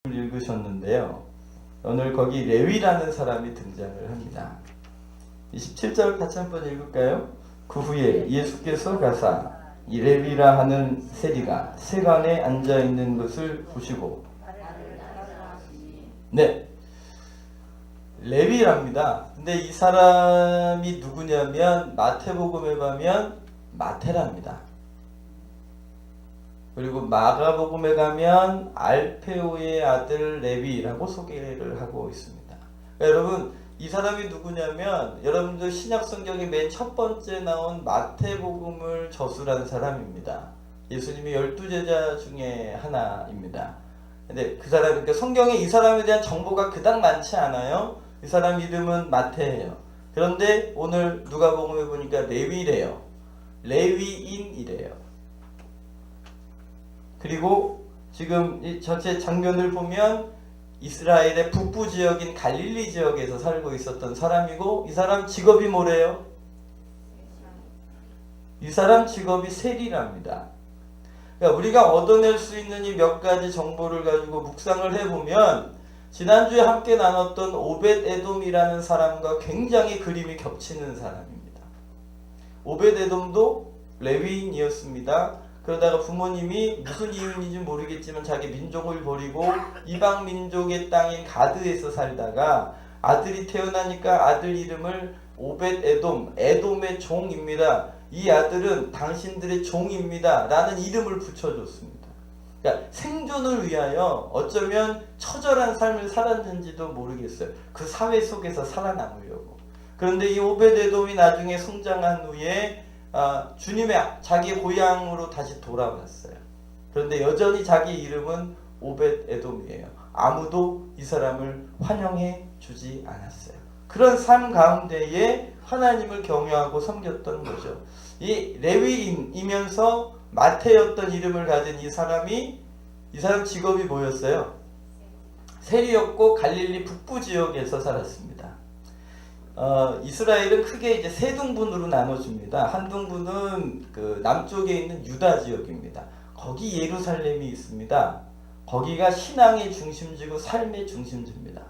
읽으셨는데요. 오늘 거기 레위라는 사람이 등장을 합니다. 27절 같이 한번 읽을까요? 그 후에 예수께서 가사 이 레위라 하는 세리가 세간에 앉아 있는 것을 보시고, 네, 레위랍니다. 근데 이 사람이 누구냐면 마태복음에 가면 마태랍니다. 그리고 마가복음에 가면 알페오의 아들 레위라고 소개를 하고 있습니다. 그러니까 여러분, 이 사람이 누구냐면 여러분들 신약 성경에 맨 첫 번째 나온 마태복음을 저술한 사람입니다. 예수님이 12제자 중에 하나입니다. 근데 그 사람, 그러니까 성경에 이 사람에 대한 정보가 그닥 많지 않아요. 이 사람 이름은 마태예요. 그런데 오늘 누가복음에 보니까 레위래요. 레위인이래요. 그리고 지금 이 전체 장면을 보면 이스라엘의 북부 지역인 갈릴리 지역에서 살고 있었던 사람이고, 이 사람 직업이 뭐래요? 이 사람 직업이 세리랍니다. 그러니까 우리가 얻어낼 수 있는 이 몇 가지 정보를 가지고 묵상을 해보면 지난주에 함께 나눴던 오벳 에돔이라는 사람과 굉장히 그림이 겹치는 사람입니다. 오벳 에돔도 레위인이었습니다. 그러다가 부모님이 무슨 이유인지 모르겠지만 자기 민족을 버리고 이방 민족의 땅인 가드에서 살다가 아들이 태어나니까 아들 이름을 오벳 에돔, 에돔의 종입니다. 이 아들은 당신들의 종입니다 라는 이름을 붙여줬습니다. 그러니까 생존을 위하여 어쩌면 처절한 삶을 살았는지도 모르겠어요. 그 사회 속에서 살아남으려고. 그런데 이 오벳 에돔이 나중에 성장한 후에 주님의 자기 고향으로 다시 돌아왔어요. 그런데 여전히 자기 이름은 오벳 에돔이에요. 아무도 이 사람을 환영해 주지 않았어요. 그런 삶 가운데에 하나님을 경외하고 섬겼던 거죠. 이 레위인이면서 마태였던 이름을 가진 이 사람 직업이 뭐였어요? 세리였고 갈릴리 북부 지역에서 살았습니다. 이스라엘은 크게 이제 세 등분으로 나눠집니다. 한 등분은 그 남쪽에 있는 유다 지역입니다. 거기 예루살렘이 있습니다. 거기가 신앙의 중심지고 삶의 중심지입니다.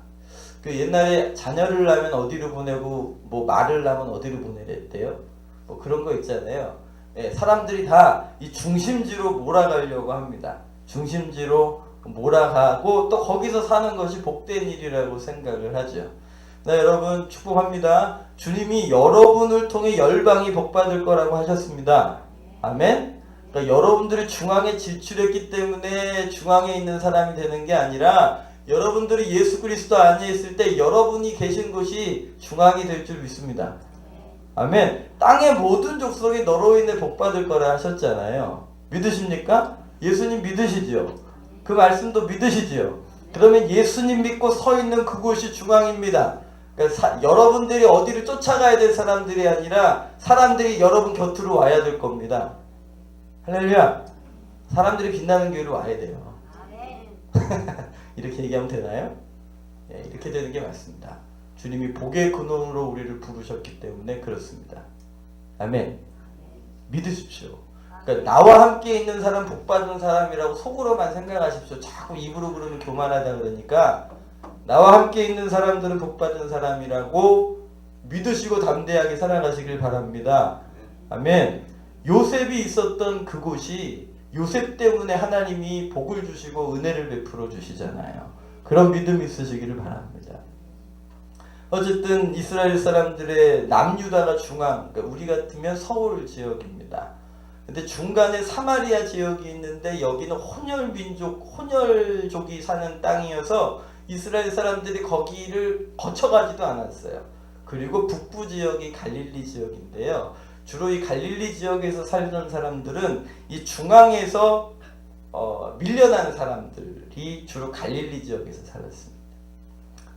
그 옛날에 자녀를 낳으면 어디로 보내고 뭐 말을 낳으면 어디로 보내랬대요? 뭐 그런 거 있잖아요. 예, 사람들이 다 이 중심지로 몰아가려고 합니다. 중심지로 몰아가고 또 거기서 사는 것이 복된 일이라고 생각을 하죠. 네, 여러분 축복합니다. 주님이 여러분을 통해 열방이 복받을 거라고 하셨습니다. 아멘. 그러니까 여러분들이 중앙에 진출했기 때문에 중앙에 있는 사람이 되는 게 아니라 여러분들이 예수 그리스도 안에 있을 때 여러분이 계신 곳이 중앙이 될 줄 믿습니다. 아멘. 땅의 모든 족속이 너로 인해 복받을 거라 하셨잖아요. 믿으십니까? 예수님 믿으시죠? 그 말씀도 믿으시죠? 그러면 예수님 믿고 서 있는 그곳이 중앙입니다. 그러니까 여러분들이 어디를 쫓아가야 될 사람들이 아니라 사람들이 여러분 곁으로 와야 될 겁니다. 할렐루야. 사람들이 빛나는 교회로 와야 돼요. 이렇게 얘기하면 되나요? 예, 이렇게 되는 게 맞습니다. 주님이 복의 근원으로 우리를 부르셨기 때문에 그렇습니다. 아멘. 믿으십시오. 그러니까 나와 함께 있는 사람 복받은 사람이라고 속으로만 생각하십시오. 자꾸 입으로 그러면 교만하다 그러니까 나와 함께 있는 사람들은 복받은 사람이라고 믿으시고 담대하게 살아가시길 바랍니다. 아멘. 요셉이 있었던 그곳이 요셉 때문에 하나님이 복을 주시고 은혜를 베풀어 주시잖아요. 그런 믿음이 있으시기를 바랍니다. 어쨌든 이스라엘 사람들의 남유다가 중앙, 그러니까 우리 같으면 서울 지역입니다. 근데 중간에 사마리아 지역이 있는데 여기는 혼혈족이 사는 땅이어서 이스라엘 사람들이 거기를 거쳐가지도 않았어요. 그리고 북부 지역이 갈릴리 지역인데요. 주로 이 갈릴리 지역에서 살던 사람들은 이 중앙에서 밀려나는 사람들이 주로 갈릴리 지역에서 살았습니다.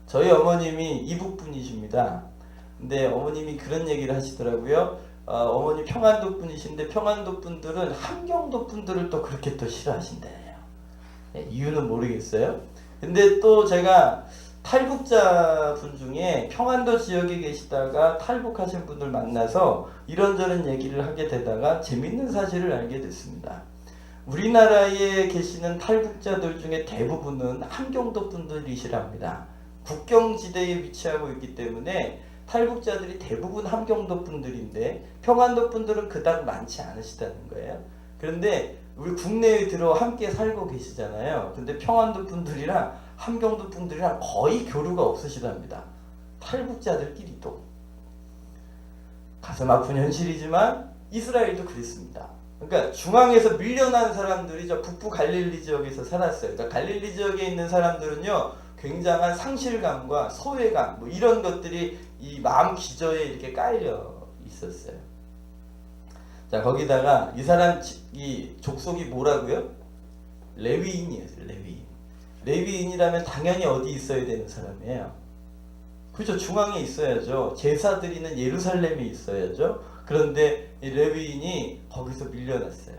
저희 어머님이 이북 분이십니다. 근데 어머님이 그런 얘기를 하시더라고요. 어머니 평안도 분이신데 평안도 분들은 함경도 분들을 또 그렇게 또 싫어하신대요. 네, 이유는 모르겠어요. 근데 또 제가 탈북자 분 중에 평안도 지역에 계시다가 탈북하신 분들 만나서 이런저런 얘기를 하게 되다가 재밌는 사실을 알게 됐습니다. 우리나라에 계시는 탈북자들 중에 대부분은 함경도 분들이시랍니다. 국경지대에 위치하고 있기 때문에 탈북자들이 대부분 함경도 분들인데 평안도 분들은 그닥 많지 않으시다는 거예요. 그런데 우리 국내에 들어 함께 살고 계시잖아요. 근데 평안도 분들이랑 함경도 분들이랑 거의 교류가 없으시답니다. 탈북자들끼리도. 가슴 아픈 현실이지만 이스라엘도 그랬습니다. 그러니까 중앙에서 밀려난 사람들이 저 북부 갈릴리 지역에서 살았어요. 그러니까 갈릴리 지역에 있는 사람들은요, 굉장한 상실감과 소외감, 뭐 이런 것들이 이 마음 기저에 이렇게 깔려 있었어요. 자, 거기다가 이 사람 이 족속이 뭐라고요? 레위인이었어요. 레위인. 레위인이라면 당연히 어디 있어야 되는 사람이에요. 그렇죠. 중앙에 있어야죠. 제사 드리는 예루살렘에 있어야죠. 그런데 이 레위인이 거기서 밀려났어요.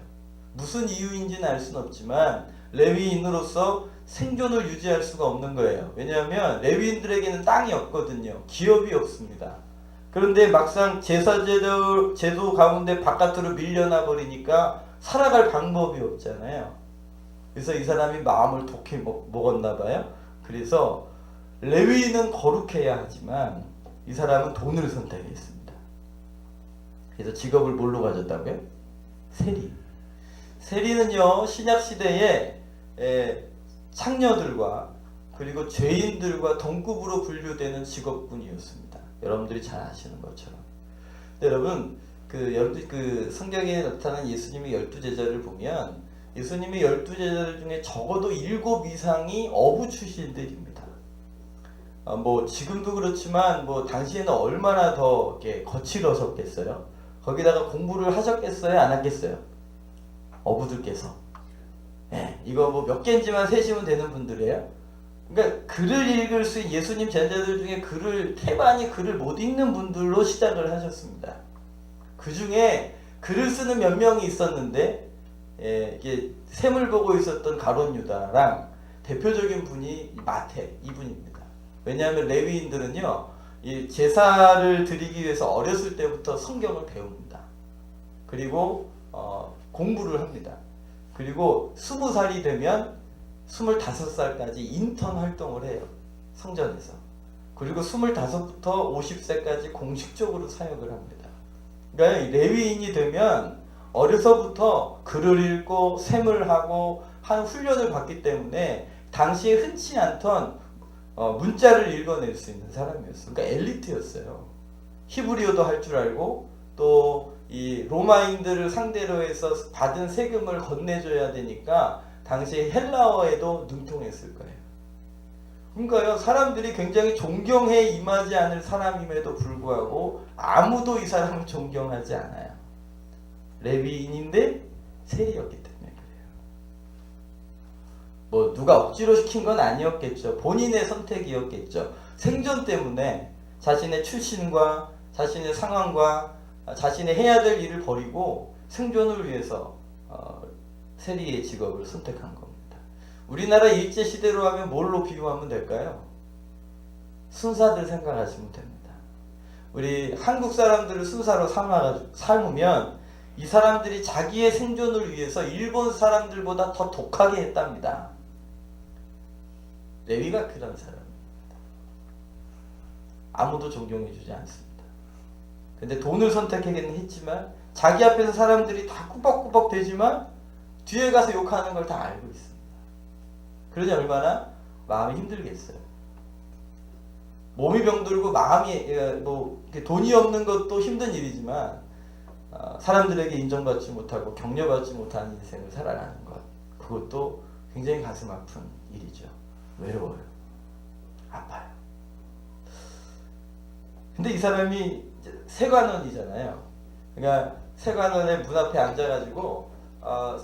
무슨 이유인지는 알 수는 없지만 레위인으로서 생존을 유지할 수가 없는 거예요. 왜냐하면 레위인들에게는 땅이 없거든요. 기업이 없습니다. 그런데 막상 제도 가운데 바깥으로 밀려나 버리니까 살아갈 방법이 없잖아요. 그래서 이 사람이 마음을 독해 먹었나 봐요. 그래서 레위인은 거룩해야 하지만 이 사람은 돈을 선택했습니다. 그래서 직업을 뭘로 가졌다고요? 세리. 세리는요, 신약시대에 창녀들과 그리고 죄인들과 동급으로 분류되는 직업군이었습니다. 여러분들이 잘 아시는 것처럼. 여러분, 그 성경에 나타난 예수님의 12제자를 보면 예수님의 12제자들 중에 적어도 7 이상이 어부 출신들입니다. 뭐 지금도 그렇지만 뭐 당시에는 얼마나 더 이렇게 거칠어졌겠어요. 거기다가 공부를 하셨겠어요, 안 하겠어요? 어부들께서. 이거 뭐 몇 개인지만 세시면 되는 분들이에요. 그러니까 글을 읽을 수 있는 예수님 제자들 중에 태반이 글을 못 읽는 분들로 시작을 하셨습니다. 그 중에 글을 쓰는 몇 명이 있었는데, 이게 셈을 보고 있었던 가룟 유다랑 대표적인 분이 마태 이분입니다. 왜냐하면 레위인들은요, 이 제사를 드리기 위해서 어렸을 때부터 성경을 배웁니다. 그리고 공부를 합니다. 그리고 20살이 되면 25살까지 인턴 활동을 해요. 성전에서. 그리고 25부터 50세까지 공식적으로 사역을 합니다. 그러니까 레위인이 되면 어려서부터 글을 읽고 셈을 하고 한 훈련을 받기 때문에 당시에 흔치 않던 문자를 읽어낼 수 있는 사람이었어요. 그러니까 엘리트였어요. 히브리어도 할 줄 알고 또 이 로마인들을 상대로 해서 받은 세금을 건네줘야 되니까 당시 헬라어에도 능통했을 거예요. 그러니까요, 사람들이 굉장히 존경해 임하지 않을 사람임에도 불구하고 아무도 이 사람을 존경하지 않아요. 레위인인데 세리였기 때문에 그래요. 뭐 누가 억지로 시킨 건 아니었겠죠. 본인의 선택이었겠죠. 생존 때문에 자신의 출신과 자신의 상황과 자신의 해야 될 일을 버리고 생존을 위해서 세리의 직업을 선택한 겁니다. 우리나라 일제시대로 하면 뭘로 비유하면 될까요? 순사들 생각하시면 됩니다. 우리 한국 사람들을 순사로 삼으면 이 사람들이 자기의 생존을 위해서 일본 사람들보다 더 독하게 했답니다. 레위가 그런 사람입니다. 아무도 존경해주지 않습니다. 근데 돈을 선택하기는 했지만 자기 앞에서 사람들이 다 꾸벅꾸벅 대지만 뒤에 가서 욕하는 걸 다 알고 있습니다. 그러니 얼마나 마음이 힘들겠어요. 몸이 병들고 마음이 뭐 돈이 없는 것도 힘든 일이지만 사람들에게 인정받지 못하고 격려받지 못하는 인생을 살아가는 것, 그것도 굉장히 가슴 아픈 일이죠. 외로워요. 아파요. 근데 이 사람이 세관원이잖아요. 그러니까 세관원의 문 앞에 앉아가지고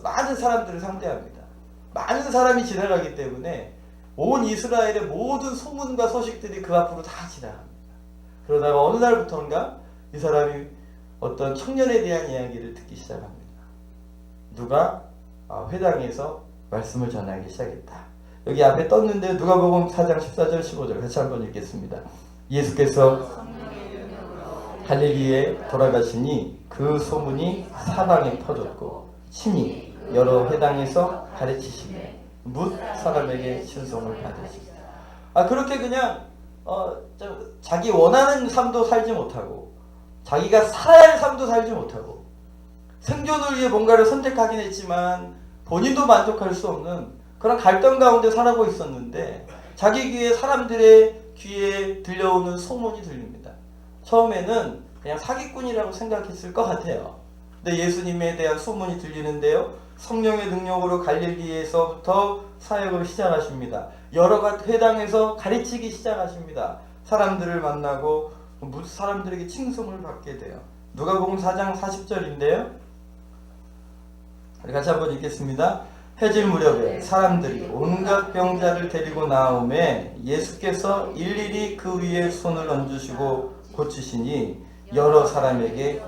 많은 사람들을 상대합니다. 많은 사람이 지나가기 때문에 온 이스라엘의 모든 소문과 소식들이 그 앞으로 다 지나갑니다. 그러다가 어느 날부터인가 이 사람이 어떤 청년에 대한 이야기를 듣기 시작합니다. 누가 회당에서 말씀을 전하기 시작했다. 여기 앞에 떴는데 누가복음 4장 14절 15절 같이 한번 읽겠습니다. 예수께서 갈릴리에 돌아가시니 그 소문이 사방에 퍼졌고 친히 여러 회당에서 가르치시되 뭇 사람에게 신성을 받으시고. 그렇게 그냥 자기 원하는 삶도 살지 못하고 자기가 살아야 할 삶도 살지 못하고 생존을 위해 뭔가를 선택하긴 했지만 본인도 만족할 수 없는 그런 갈등 가운데 살아가고 있었는데 자기 귀에 사람들의 귀에 들려오는 소문이 들립니다. 처음에는 그냥 사기꾼이라고 생각했을 것 같아요. 근데 예수님에 대한 소문이 들리는데요. 성령의 능력으로 갈릴리에서부터 사역을 시작하십니다. 여러 회당에서 가르치기 시작하십니다. 사람들을 만나고 사람들에게 칭송을 받게 돼요. 누가복음 4장 40절인데요. 우리 같이 한번 읽겠습니다. 해질 무렵에 사람들이 온갖 병자를 데리고 나오매 예수께서 일일이 그 위에 손을 얹으시고 고치시니 여러 사람에게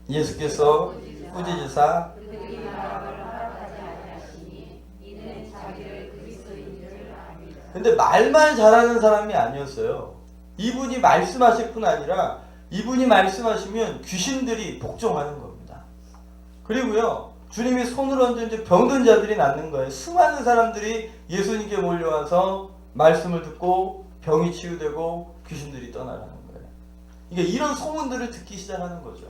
예수께서 꾸짖으사 근데 말만 잘하는 사람이 아니었어요. 이분이 말씀하실 뿐 아니라 이분이 말씀하시면 귀신들이 복종하는 겁니다. 그리고요, 주님이 손을 얹은 이제 병든 자들이 낫는 거예요. 수많은 사람들이 예수님께 몰려와서 말씀을 듣고 병이 치유되고 귀신들이 떠나가는 거예요. 이게 이런 소문들을 듣기 시작하는 거죠.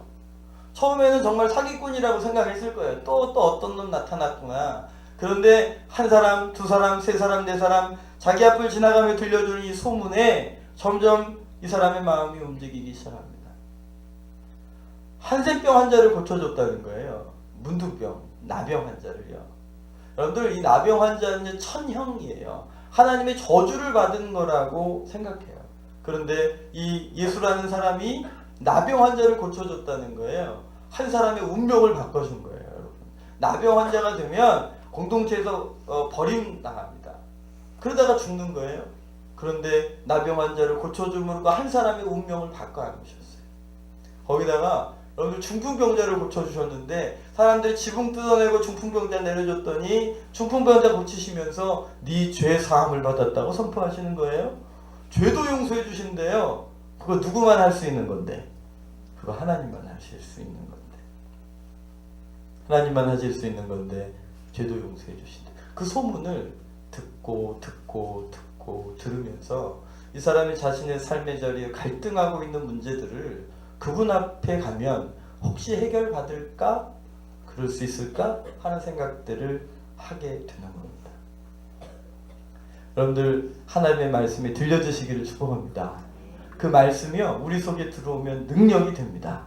처음에는 정말 사기꾼이라고 생각했을 거예요. 또 어떤 놈 나타났구나. 그런데 한 사람, 두 사람, 세 사람, 네 사람 자기 앞을 지나가며 들려주는 이 소문에 점점 이 사람의 마음이 움직이기 시작합니다. 한센병 환자를 고쳐줬다는 거예요. 문둥병, 나병 환자를요. 여러분들 이 나병 환자는 천형이에요. 하나님의 저주를 받은 거라고 생각해요. 그런데 이 예수라는 사람이 나병 환자를 고쳐줬다는 거예요. 한 사람의 운명을 바꿔준 거예요. 여러분. 나병 환자가 되면 공동체에서 버림당합니다. 그러다가 죽는 거예요. 그런데 나병 환자를 고쳐줌으로 한 사람의 운명을 바꿔주셨어요. 거기다가 여러분들 중풍병자를 고쳐주셨는데 사람들이 지붕 뜯어내고 중풍병자 내려줬더니 중풍병자 고치시면서 네 죄 사함을 받았다고 선포하시는 거예요. 죄도 용서해 주신대요. 그거 누구만 할 수 있는 건데? 그거 하나님만 하실 수 있는 건데. 하나님만 하실 수 있는 건데 죄도 용서해 주신대. 그 소문을 듣고 들으면서 이 사람이 자신의 삶의 자리에 갈등하고 있는 문제들을 그분 앞에 가면 혹시 해결받을까? 그럴 수 있을까? 하는 생각들을 하게 되는 겁니다. 여러분들 하나님의 말씀이 들려주시기를 축복합니다. 그 말씀이요 우리 속에 들어오면 능력이 됩니다.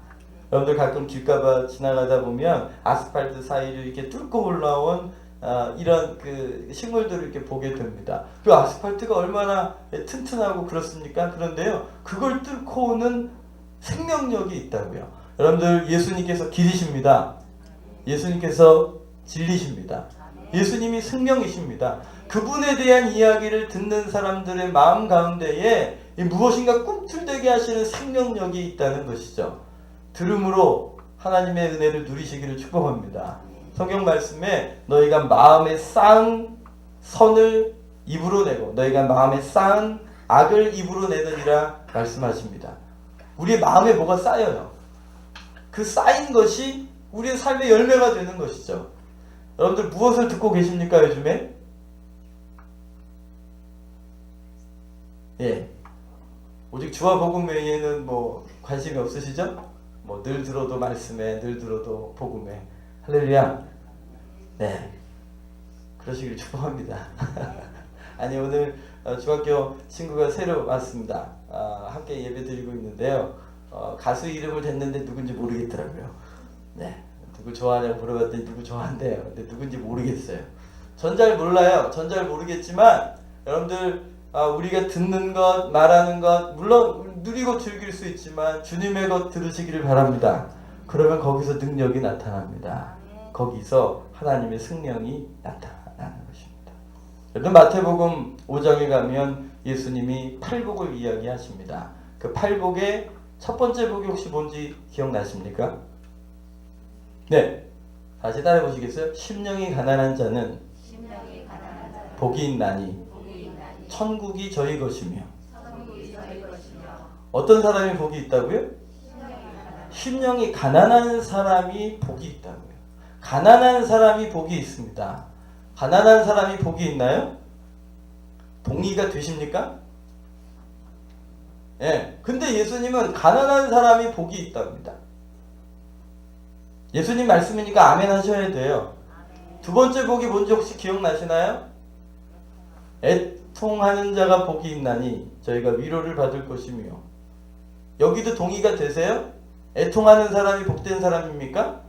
여러분들 가끔 길가봐 지나가다 보면 아스팔트 사이를 이렇게 뚫고 올라온 이런 그 식물들을 이렇게 보게 됩니다. 그 아스팔트가 얼마나 튼튼하고 그렇습니까? 그런데요 그걸 뚫고 오는 생명력이 있다고요. 여러분들 예수님께서 길이십니다. 예수님께서 진리십니다. 예수님이 생명이십니다. 그분에 대한 이야기를 듣는 사람들의 마음 가운데에 무엇인가 꿈틀대게 하시는 생명력이 있다는 것이죠. 들음으로 하나님의 은혜를 누리시기를 축복합니다. 성경 말씀에 너희가 마음에 쌓은 선을 입으로 내고 너희가 마음에 쌓은 악을 입으로 내느니라 말씀하십니다. 우리의 마음에 뭐가 쌓여요. 그 쌓인 것이 우리의 삶의 열매가 되는 것이죠. 여러분들 무엇을 듣고 계십니까 요즘에? 예, 오직 주와 복음 외에는 뭐 관심이 없으시죠? 뭐 늘 들어도 말씀에 늘 들어도 복음에 할렐루야. 네, 그러시길 축복합니다. 아니 오늘 중학교 친구가 새로 왔습니다. 함께 예배 드리고 있는데요. 가수 이름을 댔는데 누군지 모르겠더라고요. 네, 누구 좋아하냐고 물어봤더니 누구 좋아한대요. 근데 누군지 모르겠어요. 전 잘 몰라요. 전 잘 모르겠지만 여러분들 우리가 듣는 것, 말하는 것 물론 누리고 즐길 수 있지만 주님의 것 들으시기를 바랍니다. 그러면 거기서 능력이 나타납니다. 거기서 하나님의 승령이 나타나는 것입니다. 여러분 마태복음 5장에 가면 예수님이 팔복을 이야기하십니다. 그 팔복의 첫 번째 복이 혹시 뭔지 기억나십니까? 네, 다시 따라해 보시겠어요? 심령이 가난한 자는 복이 있나니 천국이 저희 것이며. 어떤 사람이 복이 있다고요? 심령이 가난한 사람이 복이 있다고요. 가난한 사람이 복이 있습니다. 가난한 사람이 복이 있나요? 동의가 되십니까? 예. 근데 예수님은 가난한 사람이 복이 있답니다. 예수님 말씀이니까 아멘 하셔야 돼요. 두 번째 복이 뭔지 혹시 기억나시나요? 애통하는 자가 복이 있나니 저희가 위로를 받을 것이며. 여기도 동의가 되세요? 애통하는 사람이 복된 사람입니까?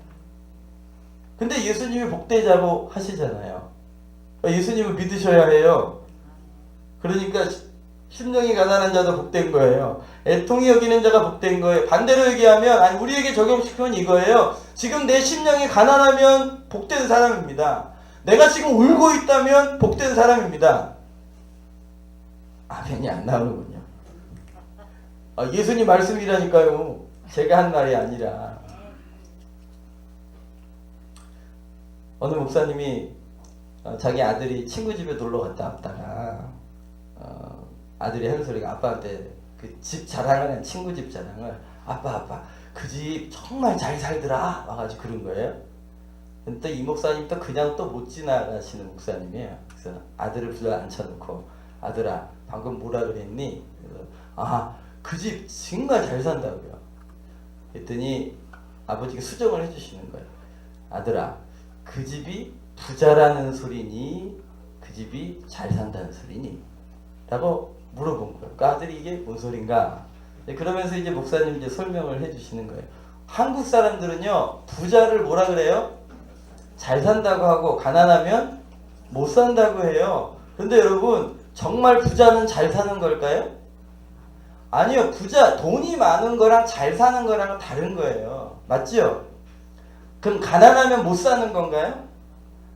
근데 예수님이 복되자고 하시잖아요. 예수님을 믿으셔야 해요. 그러니까 심령이 가난한 자도 복된 거예요. 애통이 여기는 자가 복된 거예요. 반대로 얘기하면, 아니 우리에게 적용시키면 이거예요. 지금 내 심령이 가난하면 복된 사람입니다. 내가 지금 울고 있다면 복된 사람입니다. 아멘이 안 나오는군요. 예수님 말씀이라니까요. 제가 한 말이 아니라. 어느 목사님이 자기 아들이 친구 집에 놀러 갔다 왔다가 아들이 하는 소리가 아빠한테 그 집 자랑을 한 친구 집 자랑을 아빠 그 집 정말 잘 살더라 와가지고 그런 거예요. 근데 이 목사님 또 그냥 또 못 지나가시는 목사님이에요. 그래서 아들을 불러 앉혀놓고 아들아 방금 뭐라 그랬니? 그래서 그 집 정말 잘 산다고요. 그랬더니 아버지가 수정을 해주시는 거예요. 아들아 그 집이 부자라는 소리니 그 집이 잘 산다는 소리니? 라고 물어본 거예요. 그 아들이 이게 뭔 소린가? 그러면서 이제 목사님 이제 설명을 해주시는 거예요. 한국 사람들은요 부자를 뭐라 그래요? 잘 산다고 하고 가난하면 못 산다고 해요. 근데 여러분 정말 부자는 잘 사는 걸까요? 아니요. 부자 돈이 많은 거랑 잘 사는 거랑 다른 거예요. 맞죠? 그럼 가난하면 못 사는 건가요?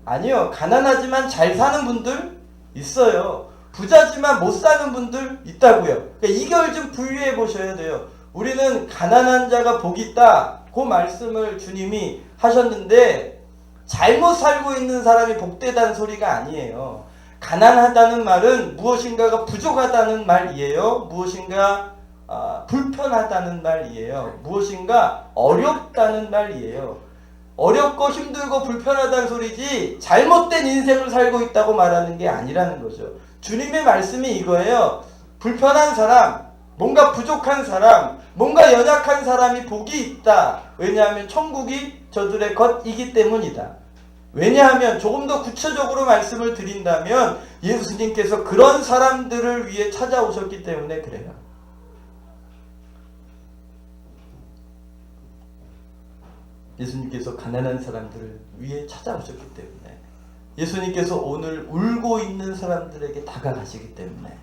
아니요. 가난하지만 잘 사는 분들 있어요. 부자지만 못 사는 분들 있다고요. 그러니까 이걸 좀 분류해 보셔야 돼요. 우리는 가난한 자가 복이 있다. 그 말씀을 주님이 하셨는데 잘못 살고 있는 사람이 복되다는 소리가 아니에요. 가난하다는 말은 무엇인가가 부족하다는 말이에요. 무엇인가 불편하다는 말이에요. 무엇인가 어렵다는 말이에요. 어렵고 힘들고 불편하다는 소리지 잘못된 인생을 살고 있다고 말하는 게 아니라는 거죠. 주님의 말씀이 이거예요. 불편한 사람, 뭔가 부족한 사람, 뭔가 연약한 사람이 복이 있다. 왜냐하면 천국이 저들의 것이기 때문이다. 왜냐하면 조금 더 구체적으로 말씀을 드린다면 예수님께서 그런 사람들을 위해 찾아오셨기 때문에 그래요. 예수님께서 가난한 사람들을 위해 찾아오셨기 때문에 예수님께서 오늘 울고 있는 사람들에게 다가가시기 때문에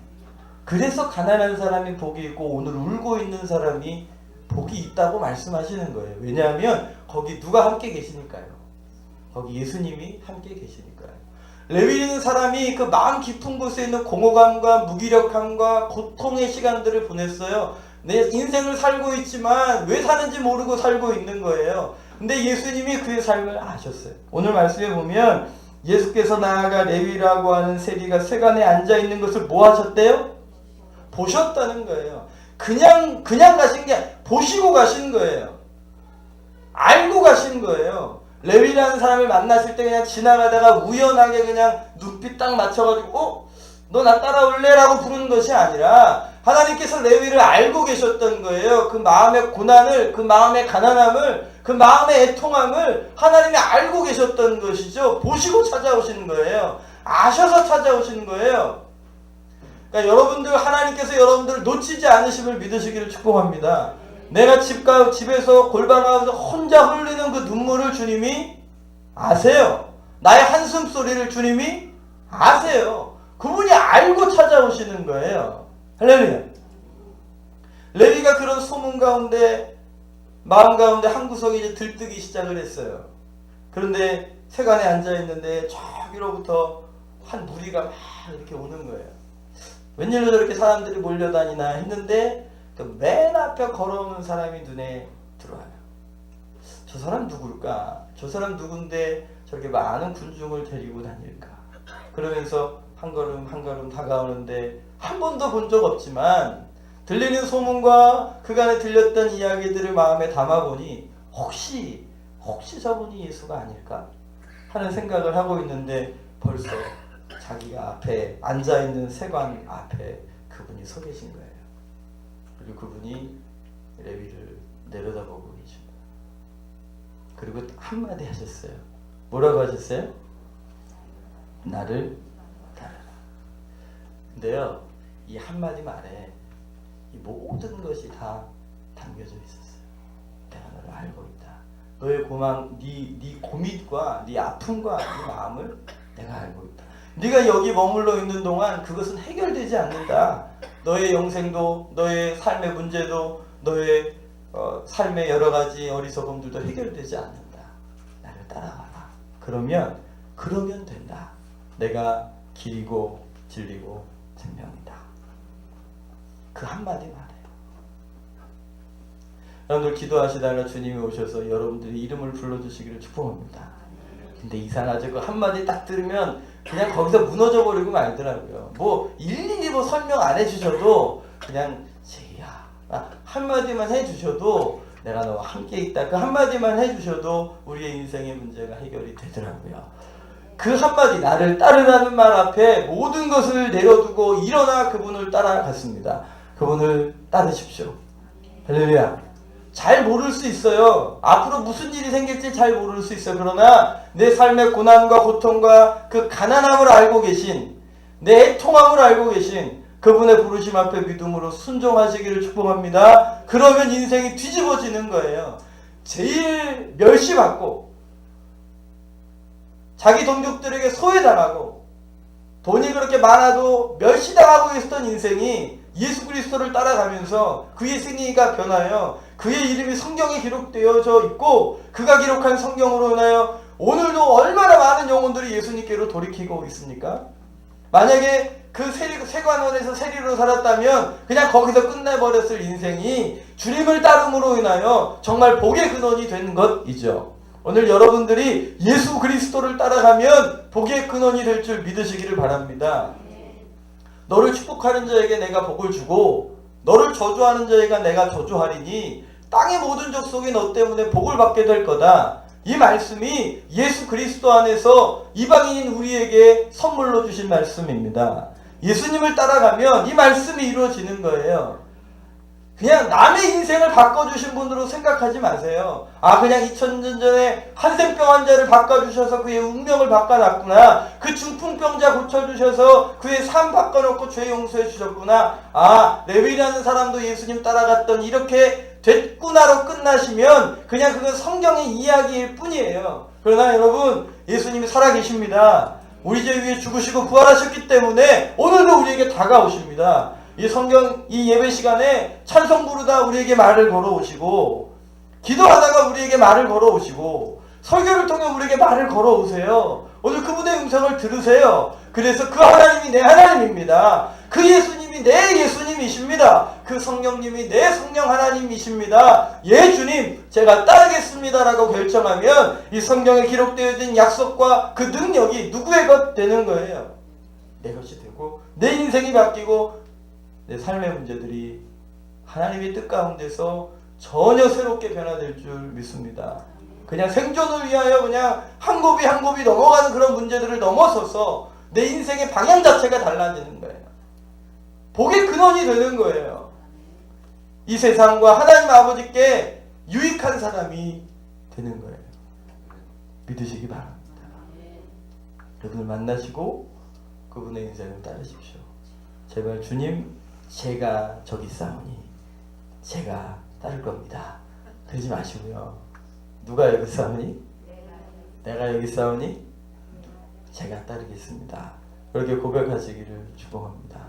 그래서 가난한 사람이 복이 있고 오늘 울고 있는 사람이 복이 있다고 말씀하시는 거예요. 왜냐하면 거기 누가 함께 계시니까요. 거기 예수님이 함께 계시니까요. 레위인 사람이 그 마음 깊은 곳에 있는 공허감과 무기력함과 고통의 시간들을 보냈어요. 내 인생을 살고 있지만 왜 사는지 모르고 살고 있는 거예요. 근데 예수님이 그의 삶을 아셨어요. 오늘 말씀에 보면 예수께서 나아가 레위라고 하는 세리가 세간에 앉아있는 것을 뭐 하셨대요? 보셨다는 거예요. 그냥 가신 게 보시고 가신 거예요. 알고 가신 거예요. 레위라는 사람을 만났을 때 그냥 지나가다가 우연하게 그냥 눈빛 딱 맞춰가지고 너 나 따라올래? 라고 부르는 것이 아니라 하나님께서 레위를 알고 계셨던 거예요. 그 마음의 고난을, 그 마음의 가난함을, 그 마음의 애통함을 하나님이 알고 계셨던 것이죠. 보시고 찾아오시는 거예요. 아셔서 찾아오시는 거예요. 그러니까 여러분들, 하나님께서 여러분들을 놓치지 않으심을 믿으시기를 축복합니다. 내가 집에서 골방에서 혼자 흘리는 그 눈물을 주님이 아세요. 나의 한숨 소리를 주님이 아세요. 그분이 알고 찾아오시는 거예요. 할렐루야. 레위가 그런 소문 가운데, 마음 가운데 한 구석이 이제 들뜨기 시작을 했어요. 그런데 세간에 앉아있는데 저기로부터 한 무리가 막 이렇게 오는 거예요. 웬일로 저렇게 사람들이 몰려다니나 했는데 그 맨 앞에 걸어오는 사람이 눈에 들어와요. 저 사람 누굴까? 저 사람 누군데 저렇게 많은 군중을 데리고 다닐까? 그러면서 한 걸음 한 걸음 다가오는데 한 번도 본 적 없지만 들리는 소문과 그간에 들렸던 이야기들을 마음에 담아보니 혹시 저분이 예수가 아닐까 하는 생각을 하고 있는데 벌써 자기가 앞에 앉아있는 세관 앞에 그분이 서 계신 거예요. 그리고 그분이 레위를 내려다보고 계십니다. 그리고 한마디 하셨어요. 뭐라고 하셨어요? 나를 따르라. 근데요, 이 한마디 말에 이 모든 것이 다 담겨져 있었어요. 내가 너를 알고 있다. 너의 네 고민과 네 아픔과 네 마음을 내가 알고 있다. 네가 여기 머물러 있는 동안 그것은 해결되지 않는다. 너의 영생도, 너의 삶의 문제도, 너의 삶의 여러 가지 어리석음들도 해결되지 않는다. 나를 따라가라. 그러면 된다. 내가 길이고 진리고 생명이다. 그 한마디 말이에요. 여러분들 기도하시다가 주님이 오셔서 여러분들이 이름을 불러주시기를 축복합니다. 근데 이상하죠. 그 한마디 딱 들으면 그냥 거기서 무너져 버리고 말더라고요. 일일이 설명 안 해주셔도 그냥 제이야 한마디만 해주셔도 내가 너와 함께 있다. 그 한마디만 해주셔도 우리의 인생의 문제가 해결이 되더라고요. 그 한마디 나를 따르라는 말 앞에 모든 것을 내려두고 일어나 그분을 따라갔습니다. 그분을 따르십시오. 할렐루야. 잘 모를 수 있어요. 앞으로 무슨 일이 생길지 잘 모를 수 있어요. 그러나 내 삶의 고난과 고통과 그 가난함을 알고 계신, 내 애통함을 알고 계신 그분의 부르심 앞에 믿음으로 순종하시기를 축복합니다. 그러면 인생이 뒤집어지는 거예요. 제일 멸시받고 자기 동족들에게 소외당하고 돈이 그렇게 많아도 멸시당하고 있었던 인생이 예수 그리스도를 따라가면서 그의 생애가 변하여 그의 이름이 성경에 기록되어져 있고 그가 기록한 성경으로 인하여 오늘도 얼마나 많은 영혼들이 예수님께로 돌이키고 있습니까? 만약에 그 세관원에서 세리로 살았다면 그냥 거기서 끝내버렸을 인생이 주님을 따름으로 인하여 정말 복의 근원이 된 것이죠. 오늘 여러분들이 예수 그리스도를 따라가면 복의 근원이 될 줄 믿으시기를 바랍니다. 너를 축복하는 자에게 내가 복을 주고 너를 저주하는 자에게 내가 저주하리니 땅의 모든 족속이 너 때문에 복을 받게 될 거다. 이 말씀이 예수 그리스도 안에서 이방인인 우리에게 선물로 주신 말씀입니다. 예수님을 따라가면 이 말씀이 이루어지는 거예요. 그냥 남의 인생을 바꿔주신 분으로 생각하지 마세요. 그냥 2000년 전에 한센병 환자를 바꿔주셔서 그의 운명을 바꿔놨구나. 그 중풍병자 고쳐주셔서 그의 삶 바꿔놓고 죄 용서해 주셨구나. 레위라는 사람도 예수님 따라갔더니 이렇게 됐구나로 끝나시면 그냥 그건 성경의 이야기일 뿐이에요. 그러나 여러분, 예수님이 살아계십니다. 우리 죄 위에 죽으시고 부활하셨기 때문에 오늘도 우리에게 다가오십니다. 이 성경, 이 예배 시간에 찬송 부르다 우리에게 말을 걸어오시고, 기도하다가 우리에게 말을 걸어오시고, 설교를 통해 우리에게 말을 걸어오세요. 오늘 그분의 음성을 들으세요. 그래서 그 하나님이 내 하나님입니다. 그 예수님이 내 예수님이십니다. 그 성령님이 내 성령 하나님이십니다. 예, 주님, 제가 따르겠습니다. 라고 결정하면 이 성경에 기록되어진 약속과 그 능력이 누구의 것 되는 거예요. 내 것이 되고, 내 인생이 바뀌고, 내 삶의 문제들이 하나님의 뜻 가운데서 전혀 새롭게 변화될 줄 믿습니다. 그냥 생존을 위하여 그냥 한 곱이 한 곱이 넘어가는 그런 문제들을 넘어서서 내 인생의 방향 자체가 달라지는 거예요. 복의 근원이 되는 거예요. 이 세상과 하나님 아버지께 유익한 사람이 되는 거예요. 믿으시기 바랍니다. 그분을 만나시고 그분의 인생을 따르십시오. 제발 주님, 제가 저기 싸우니 제가 따를 겁니다. 그러지 마시고요. 누가 여기 싸우니? 내가 여기 싸우니? 제가 따르겠습니다. 그렇게 고백하시기를 축복합니다.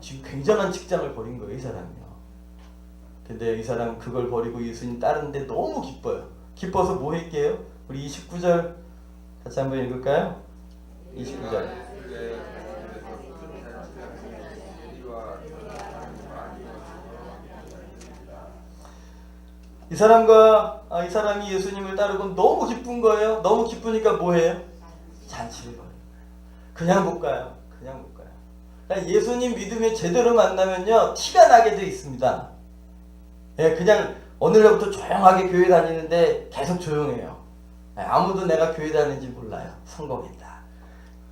지금 굉장한 직장을 버린 거예요, 이 사람이요. 근데 이 사람 그걸 버리고 예수님 따르는데 너무 기뻐요. 기뻐서 뭐 할게요? 우리 29절 같이 한번 읽을까요? 29절. 이 사람이 예수님을 따르고 너무 기쁜 거예요. 너무 기쁘니까 뭐해요? 잔치를 벌여요. 그냥 못 가요. 예수님 믿으면 제대로 만나면요 티가 나게 돼 있습니다. 예, 그냥 오늘부터 조용하게 교회 다니는데 계속 조용해요. 예, 아무도 내가 교회 다니는지 몰라요. 성공했다.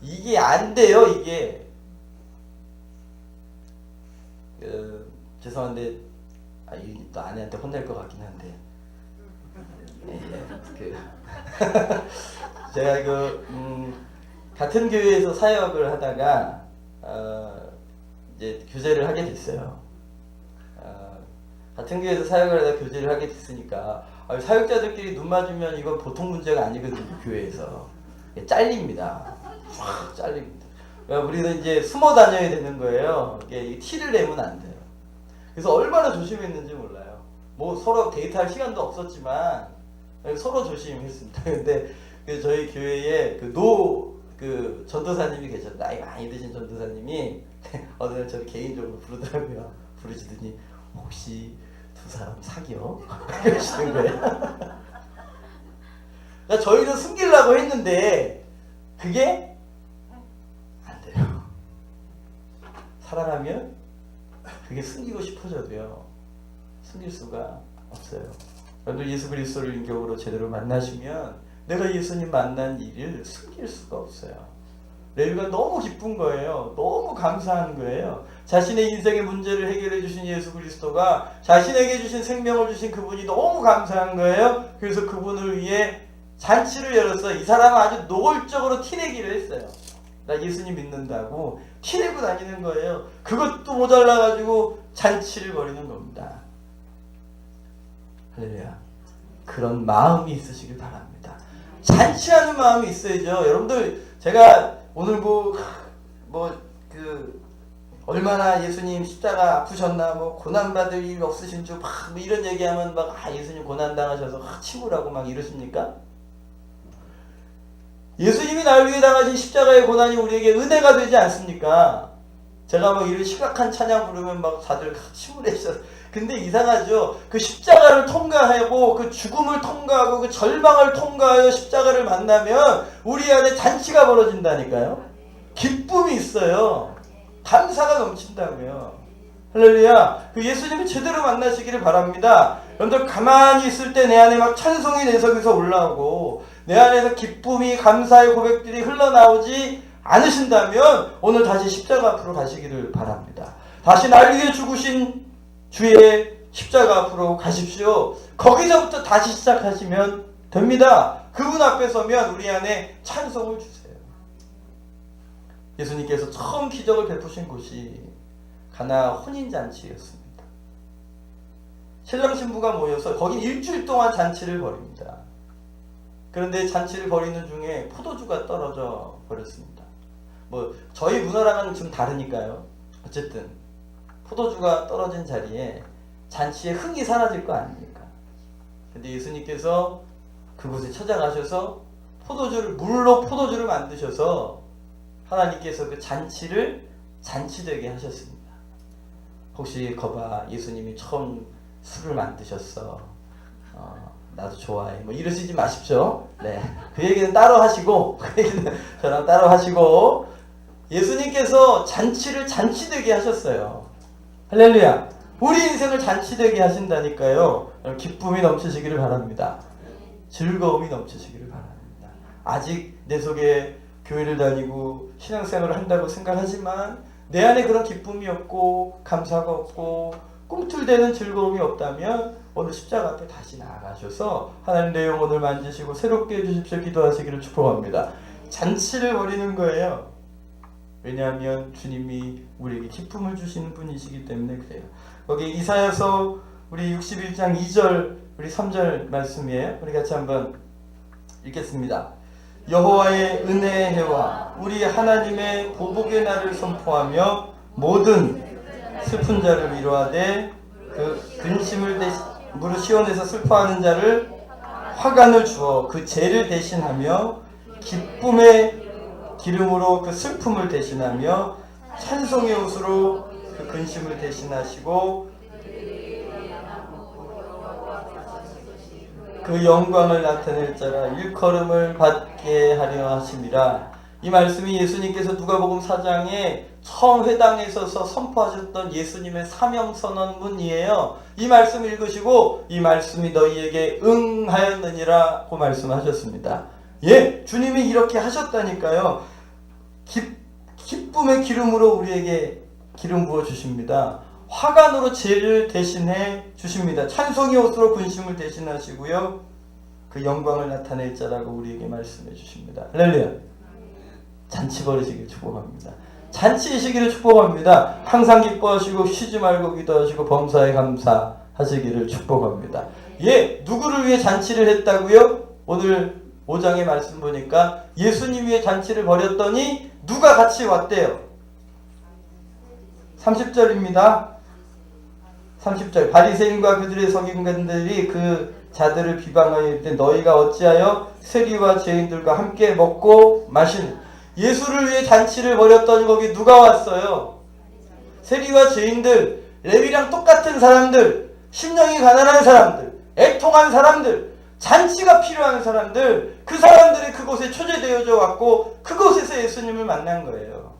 이게 안 돼요. 이게 죄송한데 또 아내한테 혼낼 것 같긴 한데 제가 같은 교회에서 사역을 하다가 이제 교제를 하게 됐어요. 같은 교회에서 사역을 하다가 교제를 하게 됐으니까 사역자들끼리 눈 맞으면 이건 보통 문제가 아니거든요. 교회에서 잘립니다. 잘립니다. 그러니까 우리는 이제 숨어 다녀야 되는 거예요. 이게 티를 내면 안 돼요. 그래서 얼마나 조심했는지 몰라요. 뭐 서로 데이트할 시간도 없었지만 서로 조심했습니다. 근데 저희 교회에 그 전도사님이 계셨다. 나이 많이 드신 전도사님이 어느 날 저를 개인적으로 부르더라고요. 부르시더니 혹시 두 사람 사귀어? 그러시는 거예요. 그러니까 저희는 숨기려고 했는데 그게 안 돼요. 사랑하면 그게 숨기고 싶어져도요. 숨길 수가 없어요. 여러분들 예수 그리스도를 인격으로 제대로 만나시면 내가 예수님 만난 일을 숨길 수가 없어요. 레위가 너무 기쁜 거예요. 너무 감사한 거예요. 자신의 인생의 문제를 해결해 주신 예수 그리스도가 자신에게 주신 생명을 주신 그분이 너무 감사한 거예요. 그래서 그분을 위해 잔치를 열었어요. 이 사람은 아주 노골적으로 티내기를 했어요. 나 예수님 믿는다고 티내고 다니는 거예요. 그것도 모자라가지고 잔치를 벌이는 겁니다. 할렐루야. 그런 마음이 있으시길 바랍니다. 잔치하는 마음이 있어야죠. 여러분들 제가 오늘 얼마나 예수님 십자가 아프셨나 고난받을 일 없으신 줄 이런 얘기하면 예수님 고난 당하셔서 치부라고 이러십니까? 예수님이 날 위해 당하신 십자가의 고난이 우리에게 은혜가 되지 않습니까? 제가 이런 심각한 찬양 부르면 다들 침울해져서 근데 이상하죠. 그 십자가를 통과하고 그 죽음을 통과하고 그 절망을 통과하여 십자가를 만나면 우리 안에 잔치가 벌어진다니까요. 기쁨이 있어요. 감사가 넘친다고요. 할렐루야. 그 예수님을 제대로 만나시기를 바랍니다. 여러분들 가만히 있을 때 내 안에 찬송이 내 속에서 올라오고 내 안에서 기쁨이 감사의 고백들이 흘러나오지 않으신다면 오늘 다시 십자가 앞으로 가시기를 바랍니다. 다시 날 위해 죽으신 주의 십자가 앞으로 가십시오. 거기서부터 다시 시작하시면 됩니다. 그분 앞에 서면 우리 안에 찬송을 주세요. 예수님께서 처음 기적을 베푸신 곳이 가나 혼인잔치였습니다. 신랑 신부가 모여서 거긴 일주일 동안 잔치를 벌입니다. 그런데 잔치를 벌이는 중에 포도주가 떨어져 버렸습니다. 저희 문화랑은 좀 다르니까요. 어쨌든 포도주가 떨어진 자리에 잔치의 흥이 사라질 거 아닙니까? 근데 예수님께서 그곳에 찾아가셔서 물로 포도주를 만드셔서 하나님께서 그 잔치를 잔치되게 하셨습니다. 혹시 거봐 예수님이 처음 술을 만드셨어. 나도 좋아해. 이러시지 마십시오. 네. 그 얘기는 따로 하시고, 그 얘기는 저랑 따로 하시고, 예수님께서 잔치를 잔치되게 하셨어요. 할렐루야. 우리 인생을 잔치되게 하신다니까요. 기쁨이 넘치시기를 바랍니다. 즐거움이 넘치시기를 바랍니다. 아직 내 속에 교회를 다니고 신앙생활을 한다고 생각하지만 내 안에 그런 기쁨이 없고 감사가 없고 꿈틀대는 즐거움이 없다면 오늘 십자가 앞에 다시 나아가셔서 하나님 내 영혼을 만지시고 새롭게 해주십시오 기도하시기를 축복합니다. 잔치를 벌이는 거예요. 왜냐하면 주님이 우리에게 기쁨을 주시는 분이시기 때문에 그래요. 거기 이사야서 우리 61장 2절 우리 3절 말씀이에요. 우리 같이 한번 읽겠습니다. 여호와의 은혜의 해와 우리 하나님의 보복의 날을 선포하며 모든 슬픈 자를 위로하되 그 근심을 무릇 시온에서 슬퍼하는 자를 화관을 주어 그 죄를 대신하며 기쁨의 기름으로 그 슬픔을 대신하며 찬송의 옷으로 그 근심을 대신하시고 그 영광을 나타낼 자라 일컬음을 받게 하려 하심이라. 이 말씀이 예수님께서 누가복음 4장에 처음 회당에 서서 선포하셨던 예수님의 사명선언문이에요. 이 말씀 읽으시고 이 말씀이 너희에게 응하였느니라고 말씀하셨습니다. 예, 주님이 이렇게 하셨다니까요. 기쁨의 기름으로 우리에게 기름 부어 주십니다. 화관으로 죄를 대신해 주십니다. 찬송의 옷으로 군심을 대신하시고요. 그 영광을 나타낼 자라고 우리에게 말씀해 주십니다. 할렐루야. 잔치 벌이시길 축복합니다. 잔치이시기를 축복합니다. 항상 기뻐하시고 쉬지 말고 기도하시고 범사에 감사하시기를 축복합니다. 예, 누구를 위해 잔치를 했다고요? 오늘 5장의 말씀 보니까 예수님 위해 잔치를 벌였더니 누가 같이 왔대요? 30절입니다. 30절 바리새인과 그들의 서기관들이 그 자들을 비방하여 이르되 너희가 어찌하여 세리와 죄인들과 함께 먹고 마시는. 예수를 위해 잔치를 벌였더니 거기 누가 왔어요? 세리와 죄인들, 레위랑 똑같은 사람들, 심령이 가난한 사람들, 애통한 사람들, 잔치가 필요한 사람들, 그 사람들이 그곳에 초대되어져 왔고 그곳에서 예수님을 만난 거예요.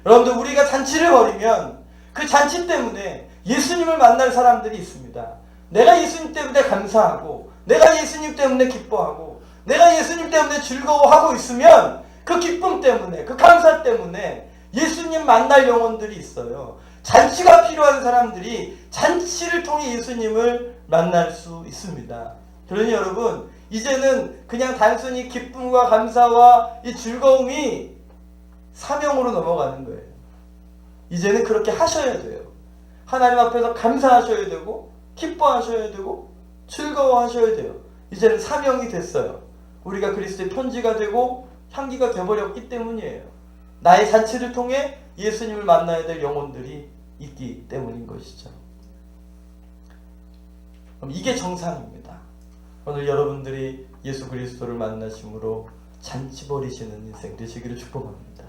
여러분들, 우리가 잔치를 벌이면 그 잔치 때문에 예수님을 만날 사람들이 있습니다. 내가 예수님 때문에 감사하고 내가 예수님 때문에 기뻐하고 내가 예수님 때문에 즐거워하고 있으면 그 기쁨 때문에 그 감사 때문에 예수님 만날 영혼들이 있어요. 잔치가 필요한 사람들이 잔치를 통해 예수님을 만날 수 있습니다. 그러니 여러분, 이제는 그냥 단순히 기쁨과 감사와 이 즐거움이 사명으로 넘어가는 거예요. 이제는 그렇게 하셔야 돼요. 하나님 앞에서 감사하셔야 되고 기뻐하셔야 되고 즐거워하셔야 돼요. 이제는 사명이 됐어요. 우리가 그리스도의 편지가 되고 향기가 되어버렸기 때문이에요. 나의 잔치를 통해 예수님을 만나야 될 영혼들이 있기 때문인 것이죠. 그럼 이게 정상입니다. 오늘 여러분들이 예수 그리스도를 만나심으로 잔치 벌이시는 인생 되시기를 축복합니다.